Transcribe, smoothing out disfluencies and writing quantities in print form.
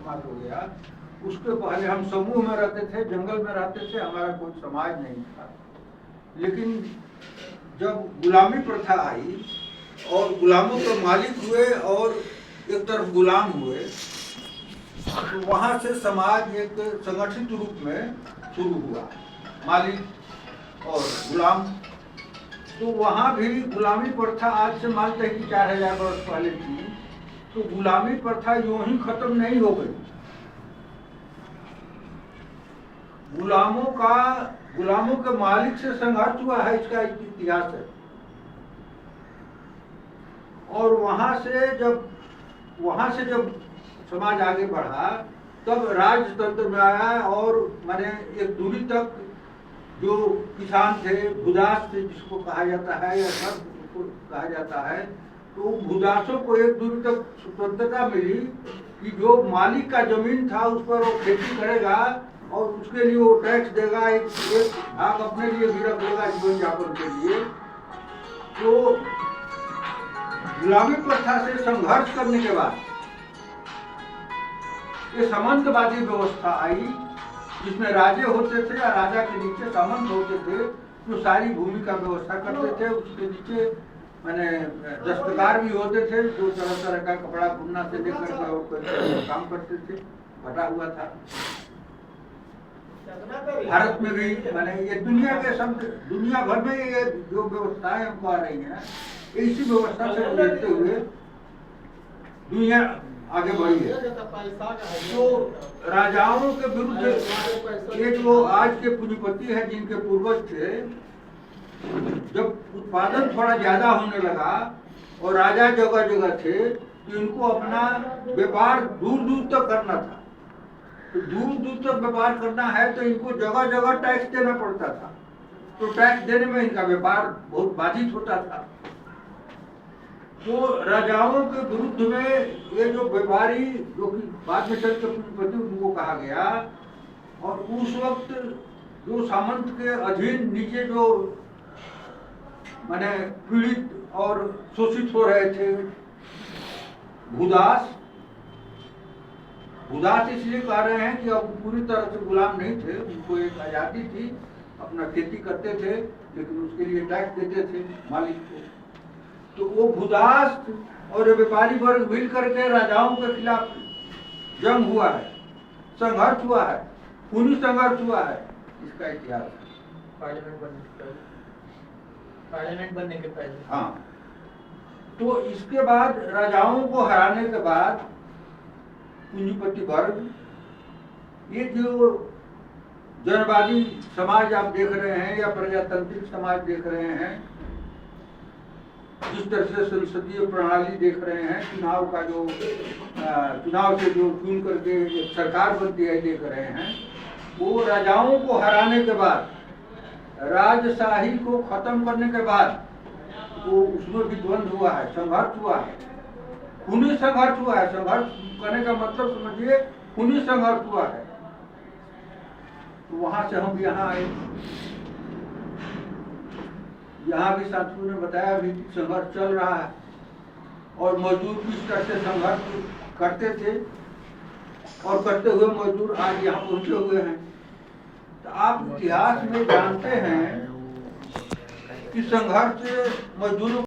समाज हो गया। उसके पहले हम समूह में रहते थे, जंगल में रहते थे, हमारा कोई समाज नहीं था। लेकिन जब गुलामी प्रथा आई और गुलामों के मालिक हुए और एक तरफ गुलाम हुए, तो वहां से समाज एक संगठित रूप में शुरू हुआ, मालिक और गुलाम। तो वहां भी गुलामी प्रथा आज से मानते हैं कि 4000 वर्ष पहले थी, तो गुलामी प्रथा यूं ही खत्म नहीं हो गई। गुलामों के मालिक से संघर्ष हुआ है, इसका इतिहास है। और वहां से जब समाज आगे बढ़ा, तब राजतंत्र में आया और माने एक दूरी तक जो किसान थे, भूदास थे जिसको कहा जाता है या सब उसको कहा जाता है, तो भूदासों को एक दूरी तक स्वतंत्रता मिली कि जो मालिक का जमीन था उस पर वो खेती करेगा और उसके लिए वो टैक्स देगा, एक भाग अपने लिए भी रख लेगा जीवन यापन के लिए। तो गुलामी प्रथा से संघर्ष करने के बाद ये सामंतवादी व्यवस्था आई, जिसमें राजे होते थे या राजा के नीचे सामंत होते थे जो सारी भूमि का व्यवस्था करते थे। उसके नीचे माने दस्तकार भी होते थे जो तरह तरह का कपड़ा बुनना से लेकर के काम करते थे, बटा हुआ था। भारत में भी माने ये दुनिया भर में ये जो व्यवस्थाएं हमको आ रही हैं, इसी व्यवस्था से देखते हुए दुनिया आगे बढ़ी है। तो राजाओं के विरुद्ध ये जो आज के पूंजीपति हैं, जिनके पूर्वज थे, जब उत्पादन थोड़ा ज्यादा होने लगा और राजा जगह जगह थे, तो इनको अपना व्यापार दूर दूर तक करना था। तो दूर दूर तक व्यापार करना है तो इनको जगह जगह टैक्स देना पड़ता था। तो टैक्स देने में इनका व्यापार बहुत बाधित होता था। तो राजाओं के विरुद्ध में ये जो व्यापारी, जो कि बाद में चल के पूंजीपति उनको कहा गया, और उस वक्त जो सामंत के अधीन नीचे जो माने पीड़ित और शोषित हो रहे थे, भूदास इसलिए कह रहे हैं कि अब पूरी तरह से गुलाम नहीं थे, उनको एक आजादी थी, अपना खेती करते थे, लेकिन उसके लिए टैक्स देते थे मालिक को। तो वो भूदास और व्यापारी वर्ग मिल करके राजाओं के खिलाफ जंग हुआ है, संघर्ष हुआ है, खूनी संघर्ष हुआ है। इसका इतिहास है। पार्लियामेंट बनने के पहले। हाँ, तो इसके बाद राजाओं को हराने के बाद पूंजीपति वर्ग, ये जो जनवादी समाज आप देख रहे हैं या प्रजातांत्रिक समाज देख रहे हैं, जिस तरह से संसदीय प्रणाली देख रहे हैं, चुनाव से जो चुन करके एक सरकार बनती है देख रहे हैं, वो राजाओं को हराने के बाद, राजशाही को खत्म करने के बाद, वो उसमें भी द्वंद्व हुआ है, संघर्ष हुआ है, खूनी संघर्ष हुआ है। संघर्ष करने का मतलब समझिए, खूनी संघर्ष हुआ है। तो वहां से हम यहाँ आए। यहाँ भी साथियों ने बताया भी संघर्ष चल रहा है और मजदूर किस तरह से संघर्ष करते थे और करते हुए मजदूर आज यहाँ पहुंचे हुए हैं। तो आप इतिहास में जानते हैं कि संघर्ष मजदूरों